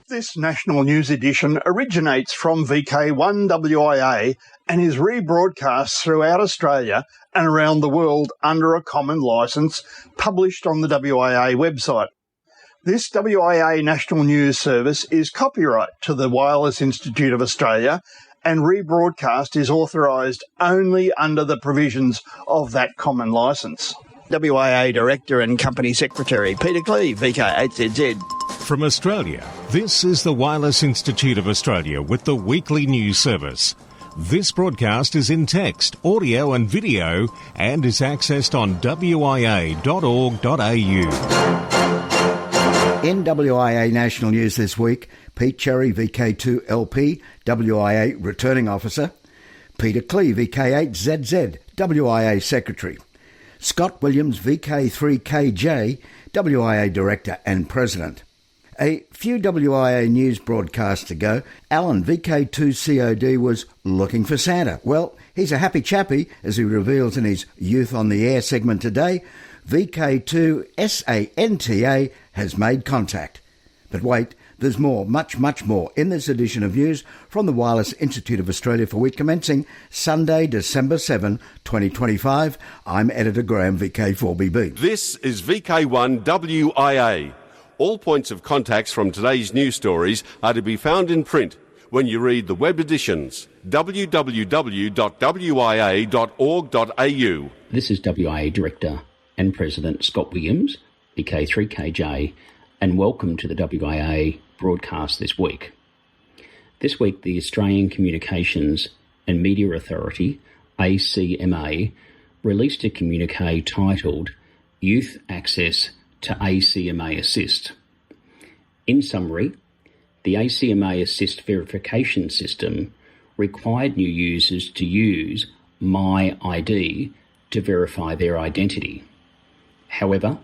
This national news edition originates from VK1WIA and is rebroadcast throughout Australia and around the world under a common licence published on the WIA website. This WIA national news service is copyright to the Wireless Institute of Australia, and rebroadcast is authorised only under the provisions of that common licence. WIA Director and Company Secretary Peter Cleave, VK8ZZ. From Australia, this is the Wireless Institute of Australia with the weekly news service. This broadcast is in text, audio and video and is accessed on wia.org.au. In WIA National News this week, Pete Cherry, VK2LP, WIA Returning Officer, Peter Cleave, VK8ZZ, WIA Secretary, Scott Williams, VK3KJ, WIA Director and President. A few WIA news broadcasts ago, Alan, VK2COD, was looking for Santa. Well, he's a happy chappy, as he reveals in his Youth on the Air segment today. VK2SANTA has made contact. But wait, there's more, much more, in this edition of news from the Wireless Institute of Australia for week commencing Sunday, December 7, 2025. I'm Editor Graham, VK4BB. This is VK1WIA. All points of contacts from today's news stories are to be found in print when you read the web editions, www.wia.org.au. This is WIA Director and President Scott Williams, VK3KJ, and welcome to the WIA broadcast this week. This week, the Australian Communications and Media Authority, ACMA, released a communique titled Youth Access to ACMA Assist. In summary, the ACMA Assist verification system required new users to use My ID to verify their identity. However,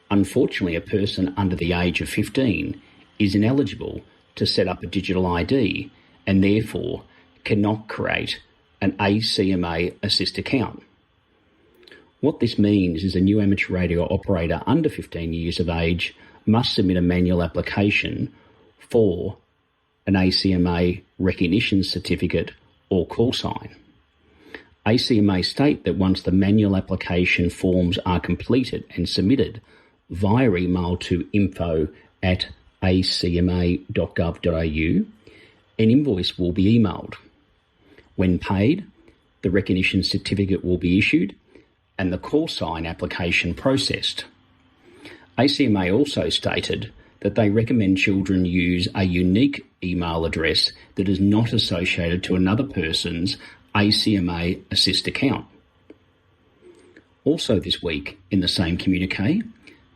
unfortunately, a person under the age of 15 is ineligible to set up a digital ID and therefore cannot create an ACMA Assist account. What this means is a new amateur radio operator under 15 years of age must submit a manual application for an ACMA recognition certificate or call sign. ACMA state that once the manual application forms are completed and submitted via email to info@acma.gov.au, an invoice will be emailed. When paid, the recognition certificate will be issued and the call sign application processed. ACMA also stated that they recommend children use a unique email address that is not associated to another person's ACMA Assist account. Also this week, in the same communique,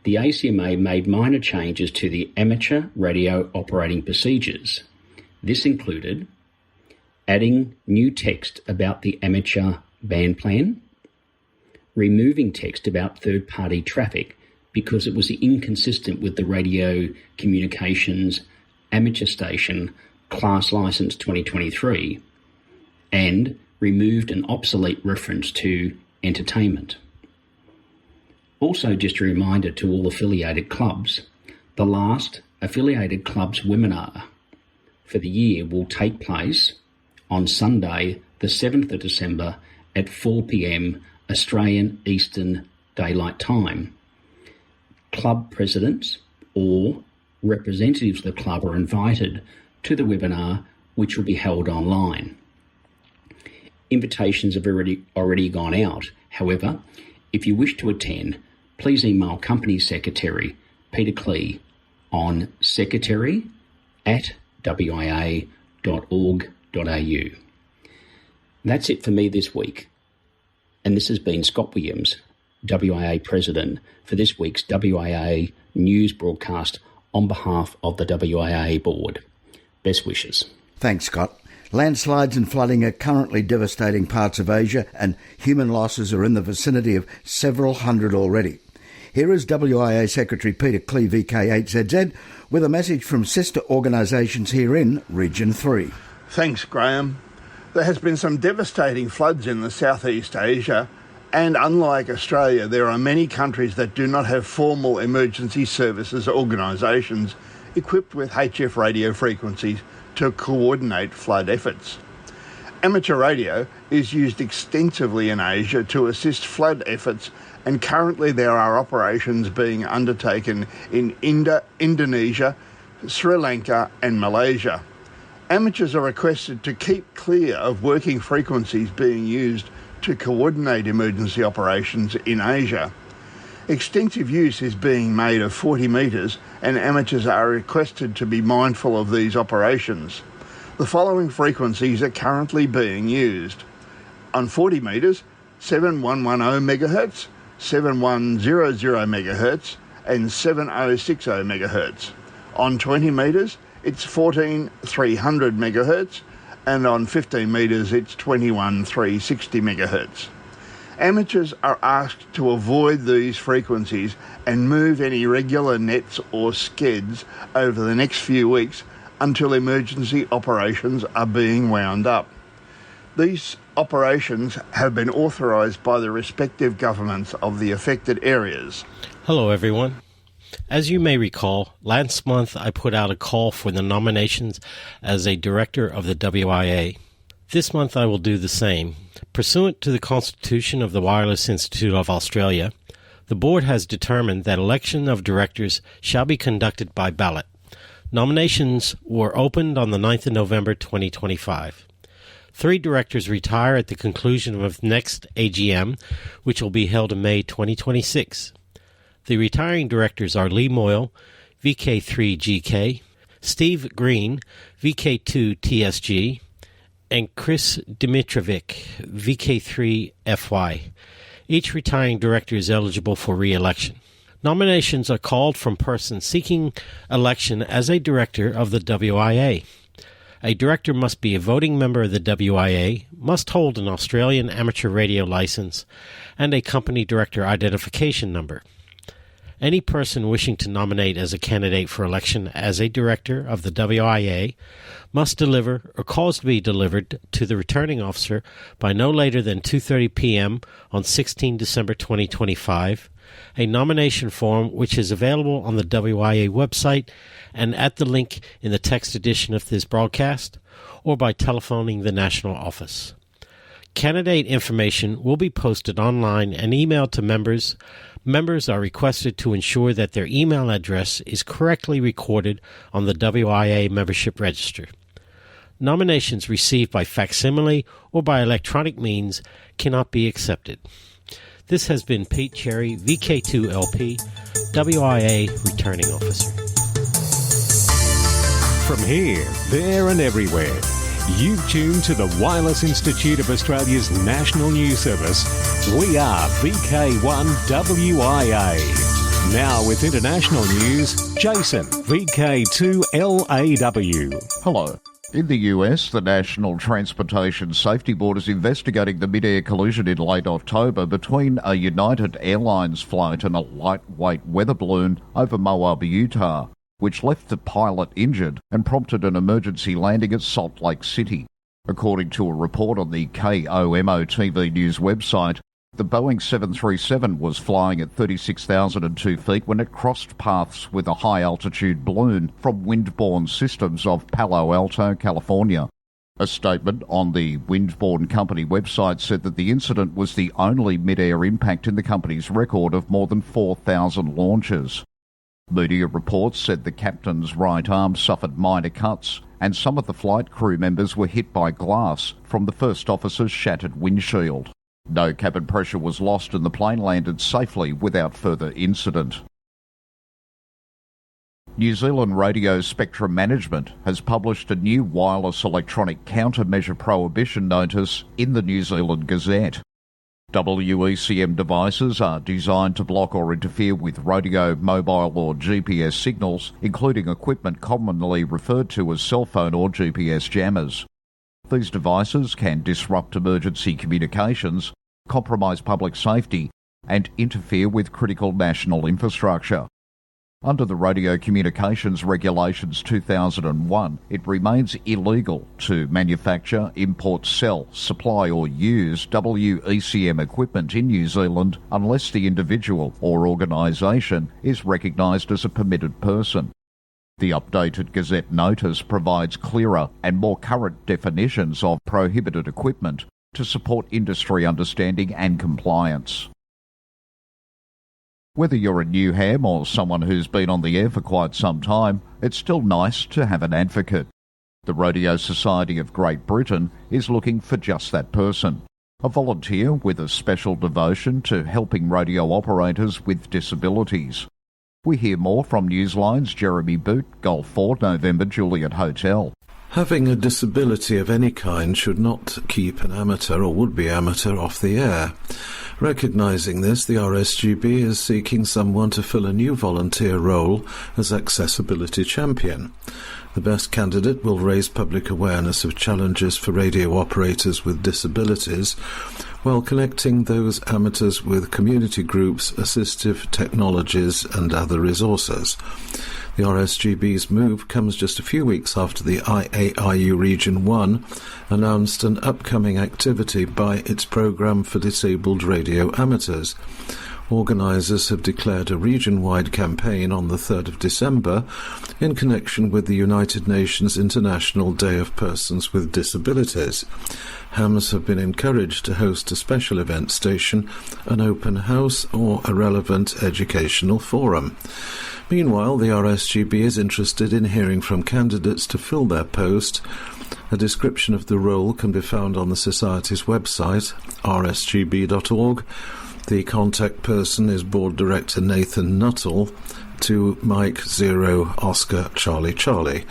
the ACMA made minor changes to the amateur radio operating procedures. This included adding new text about the amateur band plan, removing text about third-party traffic because it was inconsistent with the Radio Communications Amateur Station Class Licence 2023, and removed an obsolete reference to entertainment. Also, just a reminder to all affiliated clubs, the last affiliated clubs webinar for the year will take place on Sunday, the 7th of December at 4 p.m. Australian Eastern Daylight Time. Club presidents or representatives of the club are invited to the webinar, which will be held online. Invitations have already gone out. However, if you wish to attend, please email Company Secretary Peter Cleave on secretary@wia.org.au. That's it for me this week. And this has been Scott Williams, WIA President, for this week's WIA news broadcast on behalf of the WIA Board. Best wishes. Thanks, Scott. Landslides and flooding are currently devastating parts of Asia, and human losses are in the vicinity of several hundred already. Here is WIA Secretary Peter Cleave, VK8ZZ, with a message from sister organisations here in Region 3. Thanks, Graham. There has been some devastating floods in the Southeast Asia, and unlike Australia, there are many countries that do not have formal emergency services organisations equipped with HF radio frequencies to coordinate flood efforts. Amateur radio is used extensively in Asia to assist flood efforts, and currently there are operations being undertaken in Indonesia, Sri Lanka and Malaysia. Amateurs are requested to keep clear of working frequencies being used to coordinate emergency operations in Asia. Extensive use is being made of 40 metres, and amateurs are requested to be mindful of these operations. The following frequencies are currently being used. On 40 metres, 7110 MHz, 7100 MHz and 7060 MHz. On 20 metres, it's 14300 MHz, and on 15 metres, it's 21360 MHz. Amateurs are asked to avoid these frequencies and move any regular nets or skeds over the next few weeks until emergency operations are being wound up. These operations have been authorised by the respective governments of the affected areas. Hello everyone. As you may recall, last month I put out a call for the nominations as a director of the WIA. This month I will do the same. Pursuant to the Constitution of the Wireless Institute of Australia, the board has determined that election of directors shall be conducted by ballot. Nominations were opened on the 9th of November 2025. 3 directors retire at the conclusion of next AGM, which will be held in May 2026. The retiring directors are Lee Moyle, VK3GK, Steve Green, VK2TSG, and Chris Dimitrovic, VK3FY. Each retiring director is eligible for re-election. Nominations are called from persons seeking election as a director of the WIA. A director must be a voting member of the WIA, must hold an Australian amateur radio license, and a company director identification number. Any person wishing to nominate as a candidate for election as a director of the WIA must deliver or cause to be delivered to the returning officer by no later than 2:30 p.m. on 16 December 2025, a nomination form which is available on the WIA website and at the link in the text edition of this broadcast, or by telephoning the national office. Candidate information will be posted online and emailed to members. Members are requested to ensure that their email address is correctly recorded on the WIA membership register. Nominations received by facsimile or by electronic means cannot be accepted. This has been Pete Cherry, VK2LP, WIA Returning Officer. From here, there and everywhere, you've tuned to the Wireless Institute of Australia's National News Service. We are VK1WIA. Now with international news, Jason, VK2LAW. Hello. In the US, the National Transportation Safety Board is investigating the mid-air collision in late October between a United Airlines flight and a lightweight weather balloon over Moab, Utah, which left the pilot injured and prompted an emergency landing at Salt Lake City. According to a report on the KOMO TV news website, the Boeing 737 was flying at 36,002 feet when it crossed paths with a high-altitude balloon from Windborne Systems of Palo Alto, California. A statement on the Windborne Company website said that the incident was the only mid-air impact in the company's record of more than 4,000 launches. Media reports said the captain's right arm suffered minor cuts, and some of the flight crew members were hit by glass from the first officer's shattered windshield. No cabin pressure was lost and the plane landed safely without further incident. New Zealand Radio Spectrum Management has published a new wireless electronic countermeasure prohibition notice in the New Zealand Gazette. WECM devices are designed to block or interfere with radio, mobile or GPS signals, including equipment commonly referred to as cell phone or GPS jammers. These devices can disrupt emergency communications, compromise public safety, and interfere with critical national infrastructure. Under the Radio Communications Regulations 2001, it remains illegal to manufacture, import, sell, supply or use WECM equipment in New Zealand unless the individual or organisation is recognised as a permitted person. The updated Gazette notice provides clearer and more current definitions of prohibited equipment to support industry understanding and compliance. Whether you're a new ham or someone who's been on the air for quite some time, it's still nice to have an advocate. The Radio Society of Great Britain is looking for just that person, a volunteer with a special devotion to helping radio operators with disabilities. We hear more from Newsline's Jeremy Boot, Golf 4, November, Juliet Hotel. Having a disability of any kind should not keep an amateur or would-be amateur off the air. Recognising this, the RSGB is seeking someone to fill a new volunteer role as accessibility champion. The best candidate will raise public awareness of challenges for radio operators with disabilities while connecting those amateurs with community groups, assistive technologies and other resources. The RSGB's move comes just a few weeks after the IARU Region 1 announced an upcoming activity by its Programme for Disabled Radio Amateurs. Organisers have declared a region-wide campaign on the 3rd of December in connection with the United Nations International Day of Persons with Disabilities. Hams have been encouraged to host a special event station, an open house or a relevant educational forum. Meanwhile, the RSGB is interested in hearing from candidates to fill their post. A description of the role can be found on the Society's website, rsgb.org. The contact person is Board Director Nathan Nuttall to Mike 0 Oscar Charlie Charlie.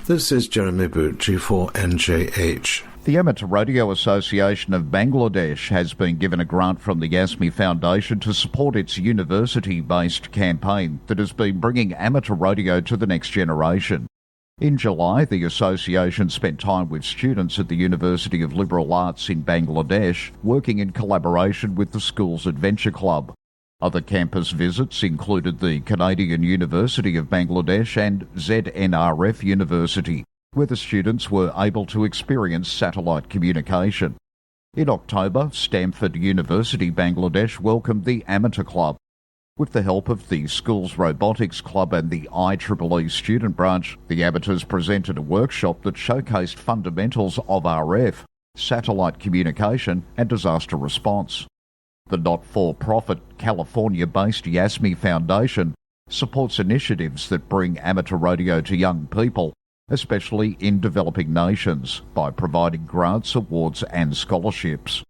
This is Jeremy Boot, G4NJH. The Amateur Radio Association of Bangladesh has been given a grant from the Yasmi Foundation to support its university-based campaign that has been bringing amateur radio to the next generation. In July, the association spent time with students at the University of Liberal Arts in Bangladesh, working in collaboration with the school's Adventure Club. Other campus visits included the Canadian University of Bangladesh and ZNRF University, where the students were able to experience satellite communication. In October, Stanford University Bangladesh welcomed the Amateur Club. With the help of the school's robotics club and the IEEE student branch, the amateurs presented a workshop that showcased fundamentals of RF, satellite communication and disaster response. The not-for-profit California-based Yasmi Foundation supports initiatives that bring amateur radio to young people, especially in developing nations, by providing grants, awards and scholarships.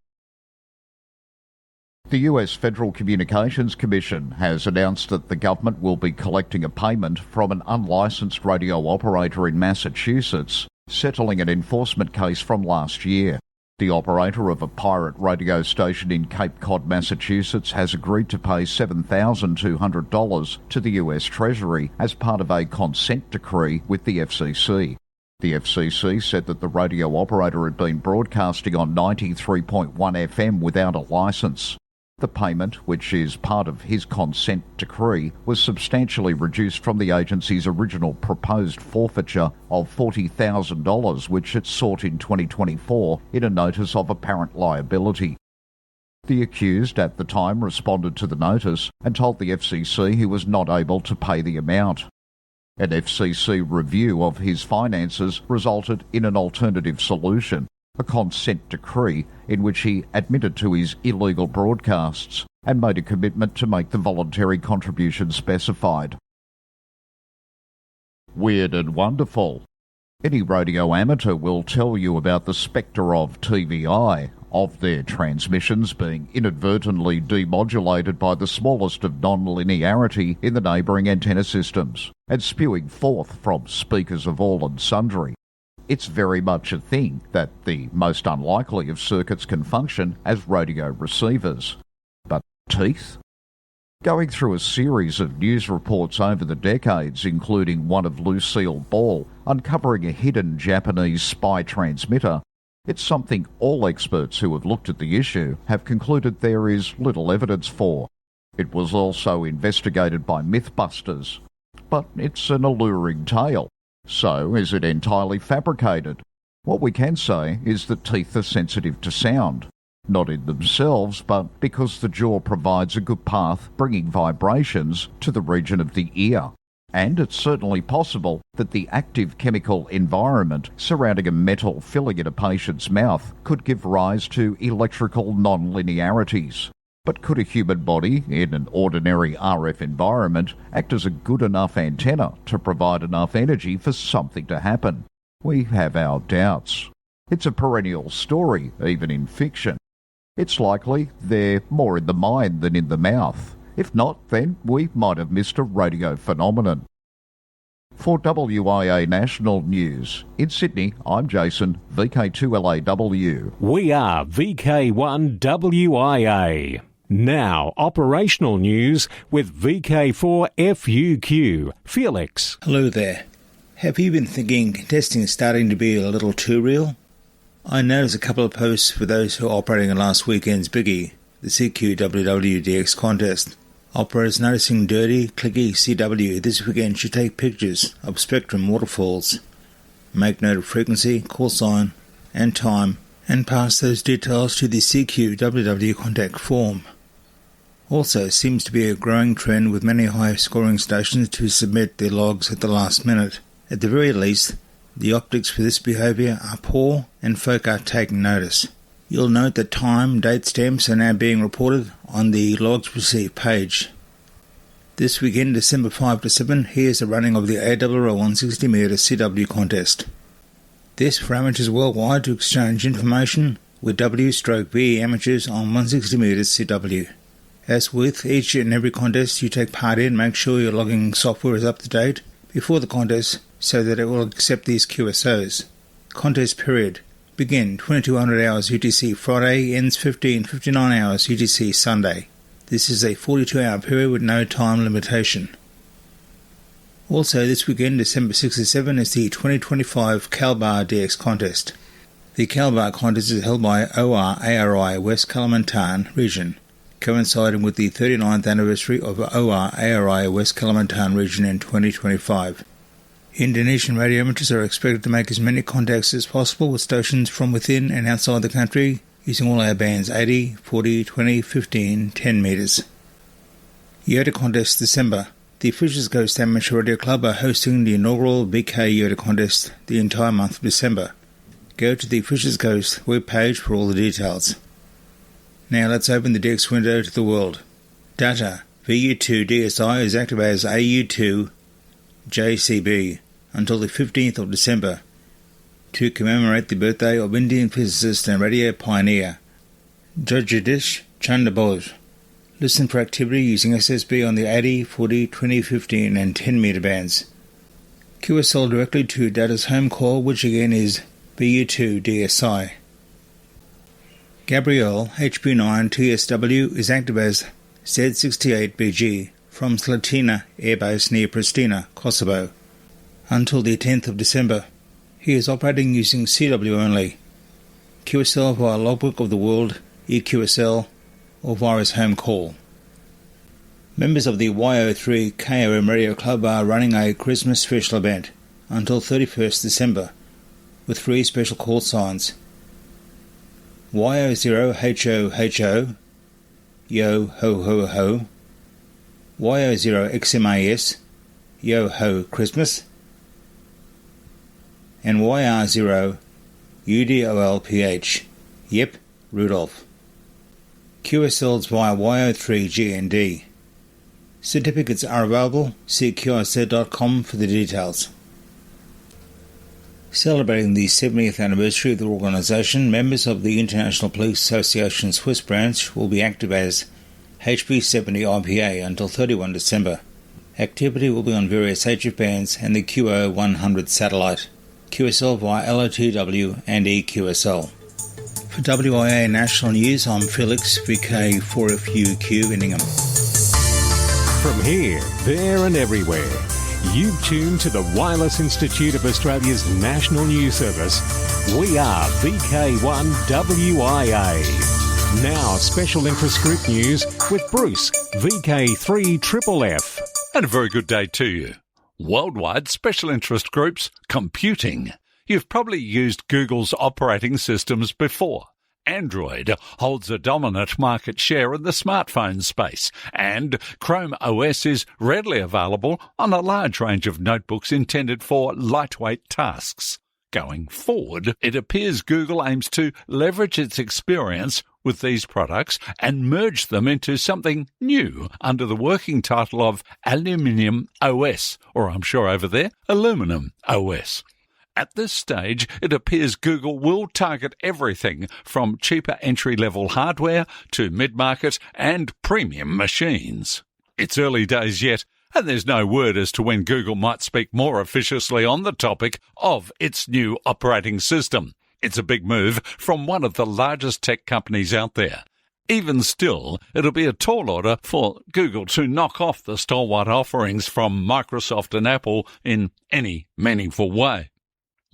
The US Federal Communications Commission has announced that the government will be collecting a payment from an unlicensed radio operator in Massachusetts, settling an enforcement case from last year. The operator of a pirate radio station in Cape Cod, Massachusetts, has agreed to pay $7,200 to the US Treasury as part of a consent decree with the FCC. The FCC said that the radio operator had been broadcasting on 93.1 FM without a license. The payment, which is part of his consent decree, was substantially reduced from the agency's original proposed forfeiture of $40,000, which it sought in 2024 in a notice of apparent liability. The accused at the time responded to the notice and told the FCC he was not able to pay the amount. An FCC review of his finances resulted in an alternative solution, a consent decree in which he admitted to his illegal broadcasts and made a commitment to make the voluntary contribution specified. Weird and wonderful. Any radio amateur will tell you about the spectre of TVI, of their transmissions being inadvertently demodulated by the smallest of non-linearity in the neighbouring antenna systems, and spewing forth from speakers of all and sundry. It's very much a thing that the most unlikely of circuits can function as radio receivers. But teeth? Going through a series of news reports over the decades, including one of Lucille Ball uncovering a hidden Japanese spy transmitter, it's something all experts who have looked at the issue have concluded there is little evidence for. It was also investigated by Mythbusters. But it's an alluring tale. So, is it entirely fabricated? What we can say is that teeth are sensitive to sound, not in themselves, but because the jaw provides a good path bringing vibrations to the region of the ear. And it's certainly possible that the active chemical environment surrounding a metal filling in a patient's mouth could give rise to electrical nonlinearities. But could a human body, in an ordinary RF environment, act as a good enough antenna to provide enough energy for something to happen? We have our doubts. It's a perennial story, even in fiction. It's likely they're more in the mind than in the mouth. If not, then we might have missed a radio phenomenon. For WIA National News, in Sydney, I'm Jason, VK2LAW. We are VK1WIA. Now, operational news with VK4FUQ. Felix. Hello there. Have you been thinking testing is starting to be a little too real? I noticed a couple of posts for those who are operating in last weekend's biggie, the CQWWDX contest. Operators noticing dirty, clicky CW this weekend should take pictures of spectrum waterfalls, make note of frequency, call sign and time, and pass those details to the CQWW contact form. Also seems to be a growing trend with many high-scoring stations to submit their logs at the last minute. At the very least, the optics for this behaviour are poor and folk are taking notice. You'll note that time, date stamps are now being reported on the logs received page. This weekend, December 5 to 7, here's the running of the ARRL 160m CW contest. This for amateurs worldwide to exchange information with W/VE amateurs on 160m CW. As with each and every contest you take part in, make sure your logging software is up to date before the contest so that it will accept these QSOs. Contest period. Begin 2200 hours UTC Friday, ends 1559 hours UTC Sunday. This is a 42-hour period with no time limitation. Also this weekend, December 6 to 7, is the 2025 CalBar DX contest. The CalBar contest is held by OR-ARI West Kalimantan region, coinciding with the 39th anniversary of OR-ARI West Kalimantan region in 2025. Indonesian radio amateurs are expected to make as many contacts as possible with stations from within and outside the country using all our bands 80, 40, 20, 15, 10 metres. Yoda Contest December. The Fisher's Coast Amateur Radio Club are hosting the inaugural VK Yoda Contest the entire month of December. Go to the Fisher's Coast webpage for all the details. Now let's open the DX window to the world. Data. VU2 DSI is active as AU2 JCB until the 15th of December to commemorate the birthday of Indian physicist and radio pioneer Jagadish Chandra Bose. Listen for activity using SSB on the 80, 40, 20, 15 and 10 metre bands. QSL directly to data's home call, which again is VU2 DSI. Gabrielle HB9 TSW is active as Z68BG from Slatina Air Base near Pristina, Kosovo, until the 10th of December. He is operating using CW only. QSL via Logbook of the World, EQSL, or via his home call. Members of the YO3 KOM Radio Club are running a Christmas special event until 31st December with 3 special call signs. YO0HOHO, Yo Ho Ho Ho, YO0XMAS, Yo Ho Christmas, and YR0 UDOLPH, Yep, Rudolph. QSLs via YO3 GND. Certificates are available. See QRZ.com for the details. Celebrating the 70th anniversary of the organisation, members of the International Police Association Swiss branch will be active as HB70 IPA until 31 December. Activity will be on various HF bands and the QO100 satellite. QSL via LOTW and EQSL. For WIA National News, I'm Felix, VK4FUQ, Inningham. From here, there and everywhere, you've tuned to the Wireless Institute of Australia's National News Service. We are VK1WIA. Now, special interest group news with Bruce, VK3FFF. And a very good day to you. Worldwide special interest groups computing. You've probably used Google's operating systems before. Android holds a dominant market share in the smartphone space, and Chrome OS is readily available on a large range of notebooks intended for lightweight tasks. Going forward, it appears Google aims to leverage its experience with these products and merge them into something new under the working title of Aluminium OS, or I'm sure over there, Aluminum OS. At this stage, it appears Google will target everything from cheaper entry-level hardware to mid-market and premium machines. It's early days yet, and there's no word as to when Google might speak more officiously on the topic of its new operating system. It's a big move from one of the largest tech companies out there. Even still, it'll be a tall order for Google to knock off the stalwart offerings from Microsoft and Apple in any meaningful way.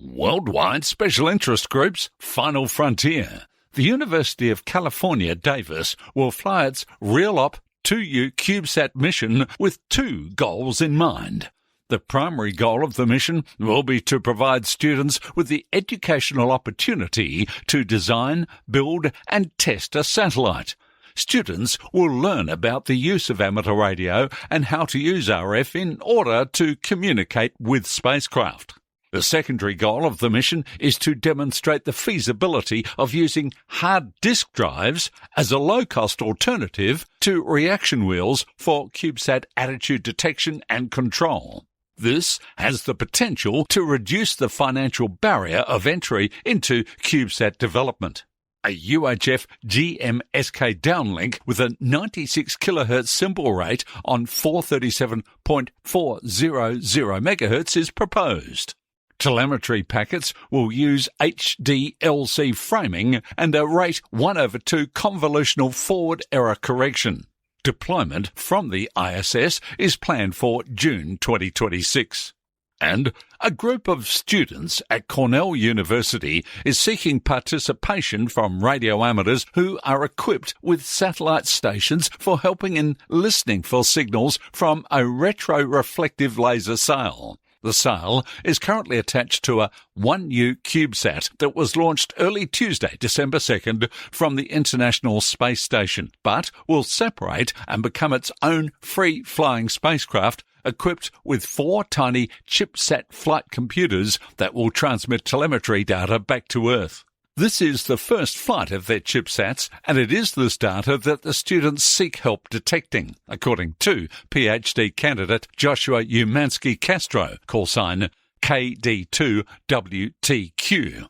Worldwide Special Interest Group's final frontier. The University of California, Davis will fly its RealOp 2U CubeSat mission with two goals in mind. The primary goal of the mission will be to provide students with the educational opportunity to design, build, and test a satellite. Students will learn about the use of amateur radio and how to use RF in order to communicate with spacecraft. The secondary goal of the mission is to demonstrate the feasibility of using hard disk drives as a low-cost alternative to reaction wheels for CubeSat attitude detection and control. This has the potential to reduce the financial barrier of entry into CubeSat development. A UHF GMSK downlink with a 96 kHz symbol rate on 437.400 MHz is proposed. Telemetry packets will use HDLC framing and a rate 1/2 convolutional forward error correction. Deployment from the ISS is planned for June 2026. And a group of students at Cornell University is seeking participation from radio amateurs who are equipped with satellite stations for helping in listening for signals from a retroreflective laser sail. The sail is currently attached to a 1U CubeSat that was launched early Tuesday, December 2nd, from the International Space Station, but will separate and become its own free-flying spacecraft equipped with 4 tiny chipsat flight computers that will transmit telemetry data back to Earth. This is the first flight of their chipsats, and it is this data that the students seek help detecting, according to PhD candidate Joshua Umansky-Castro, call sign KD2WTQ.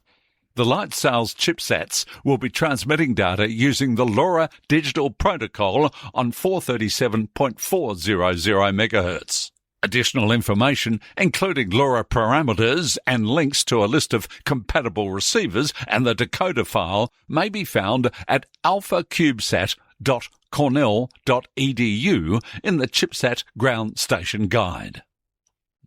The light sails chipsats will be transmitting data using the LoRa digital protocol on 437.400 MHz. Additional information, including LoRa parameters and links to a list of compatible receivers and the decoder file, may be found at alphacubesat.cornell.edu in the Chipsat Ground Station Guide.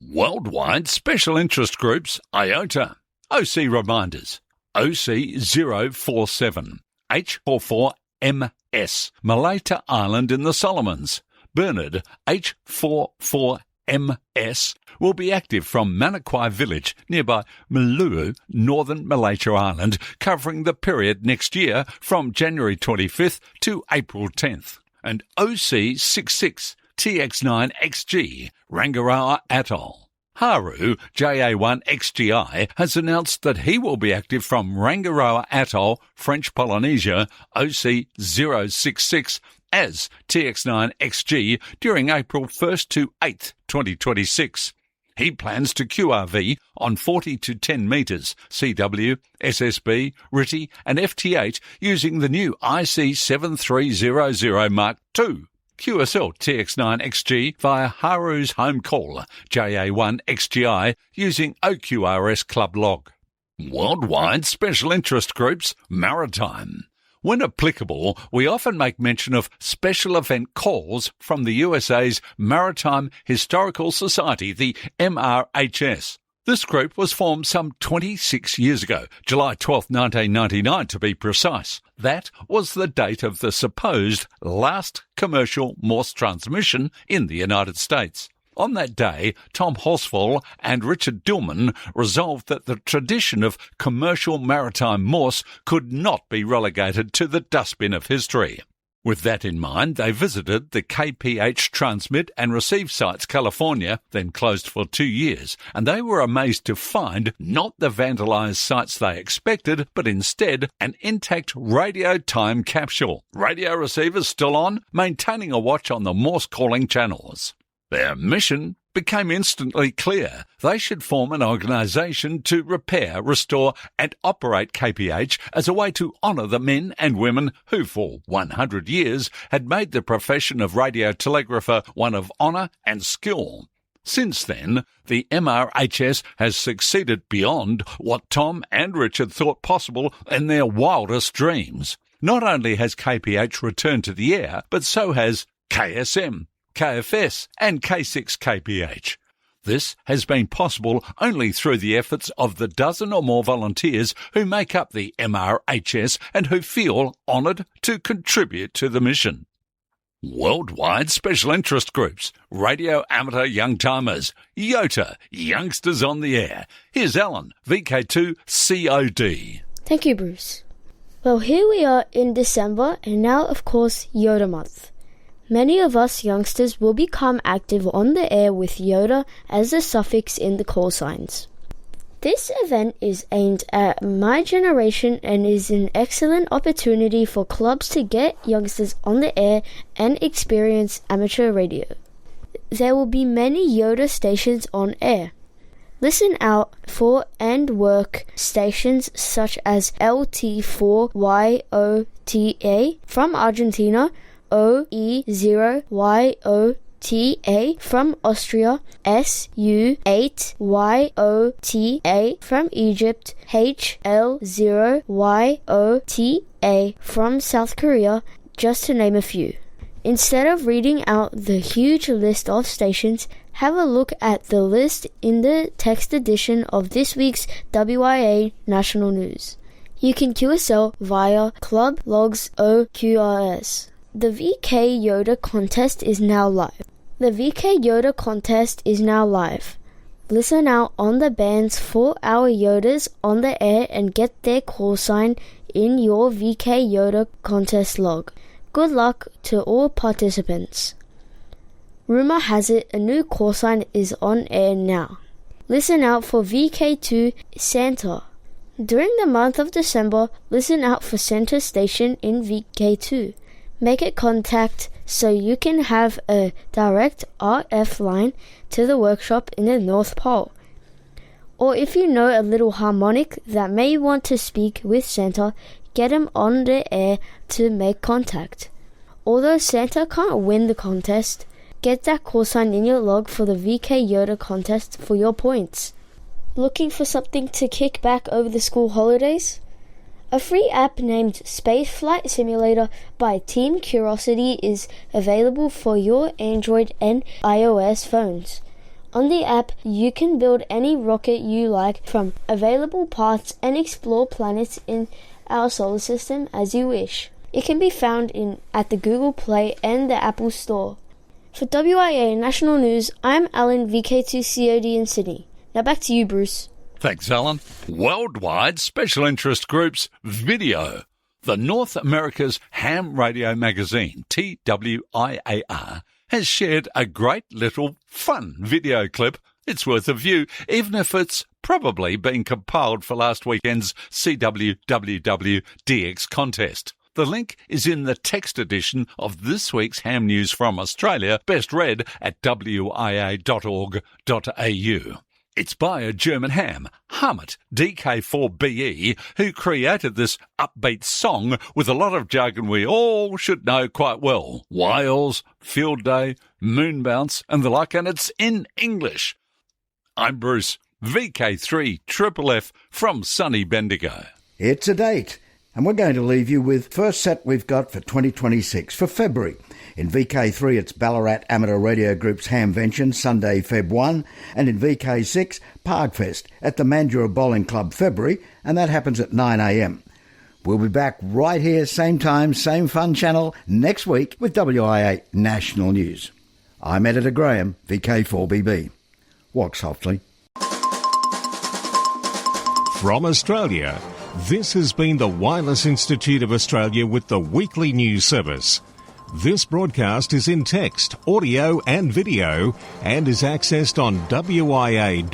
Worldwide Special Interest Groups, IOTA. OC reminders. OC047, H44MS, Malaita Island in the Solomons. Bernard, H44MS, will be active from Manakwai village nearby Maluru, northern Malaysia Island, covering the period next year from January 25th to April 10th. And OC66, TX9XG, Rangiroa Atoll. Haru, JA1XGI, has announced that he will be active from Rangiroa Atoll, French Polynesia, OC066, as TX9XG during April 1st to 8th, 2026. He plans to QRV on 40 to 10 metres, CW, SSB, RTTY and FT8 using the new IC7300 Mark II. QSL TX9XG via Haru's home call, JA1XGI, using OQRS Club Log. Worldwide Special Interest Groups, Maritime. When applicable, we often make mention of special event calls from the USA's Maritime Historical Society, the MRHS. This group was formed some 26 years ago, July 12, 1999 to be precise. That was the date of the supposed last commercial Morse transmission in the United States. On that day, Tom Horsfall and Richard Dillman resolved that the tradition of commercial maritime Morse could not be relegated to the dustbin of history. With that in mind, they visited the KPH Transmit and Receive sites California, then closed for 2 years, and they were amazed to find not the vandalised sites they expected, but instead an intact radio time capsule. Radio receivers still on, maintaining a watch on the Morse calling channels. Their mission became instantly clear. They should form an organisation to repair, restore and operate KPH as a way to honour the men and women who for 100 years had made the profession of radio telegrapher one of honour and skill. Since then, the MRHS has succeeded beyond what Tom and Richard thought possible in their wildest dreams. Not only has KPH returned to the air, but so has KSM, KFS and K6KPH. This has been possible only through the efforts of the dozen or more volunteers who make up the MRHS and who feel honoured to contribute to the mission. Worldwide special interest groups, radio amateur young timers, YOTA, youngsters on the air. Here's Alan, VK2COD. Thank you, Bruce. Well, here we are in December, and now, of course, YOTA month. Many of us youngsters will become active on the air with YOTA as a suffix in the call signs. This event is aimed at my generation and is an excellent opportunity for clubs to get youngsters on the air and experience amateur radio. There will be many YOTA stations on air. Listen out for and work stations such as LT4YOTA from Argentina, OE0YOTA from Austria, SU8YOTA from Egypt, HL0YOTA from South Korea, just to name a few. Instead of reading out the huge list of stations, have a look at the list in the text edition of this week's WIA National News. You can QSL via Club Logs OQRS. The VK YOTA contest is now live. Listen out on the bands for our YOTAs on the air and get their call sign in your VK YOTA contest log. Good luck to all participants. Rumour has it a new call sign is on air now. Listen out for VK2 Santa. During the month of December, listen out for Center Station in VK2. Make a contact so you can have a direct RF line to the workshop in the North Pole. Or if you know a little harmonic that may want to speak with Santa, get him on the air to make contact. Although Santa can't win the contest, get that call sign in your log for the VK YOTA contest for your points. Looking for something to kick back over the school holidays? A free app named Space Flight Simulator by Team Curiosity is available for your Android and iOS phones. On the app, you can build any rocket you like from available parts and explore planets in our solar system as you wish. It can be found at the Google Play and the Apple Store. For WIA National News, I'm Alan, VK2COD in Sydney. Now back to you, Bruce. Thanks, Alan. Worldwide Special Interest Groups Video. The North America's ham radio magazine, TWIAR, has shared a great little fun video clip. It's worth a view, even if it's probably been compiled for last weekend's CWWW DX contest. The link is in the text edition of this week's Ham News from Australia, best read at wia.org.au. It's by a German ham, Hammet DK4BE, who created this upbeat song with a lot of jargon we all should know quite well. Wiles, Field Day, Moon Bounce and the like, and it's in English. I'm Bruce, VK3FFF from sunny Bendigo. It's a date, and we're going to leave you with first set we've got for 2026 for February. In VK3, it's Ballarat Amateur Radio Group's Hamvention, Sunday, Feb 1, and in VK6, Parkfest at the Mandurah Bowling Club, February, and that happens at 9 a.m. We'll be back right here, same time, same fun channel, next week with WIA National News. I'm Editor Graham, VK4BB. Walk softly. From Australia, this has been the Wireless Institute of Australia with the weekly news service. This broadcast is in text, audio and video and is accessed on wia.org.au.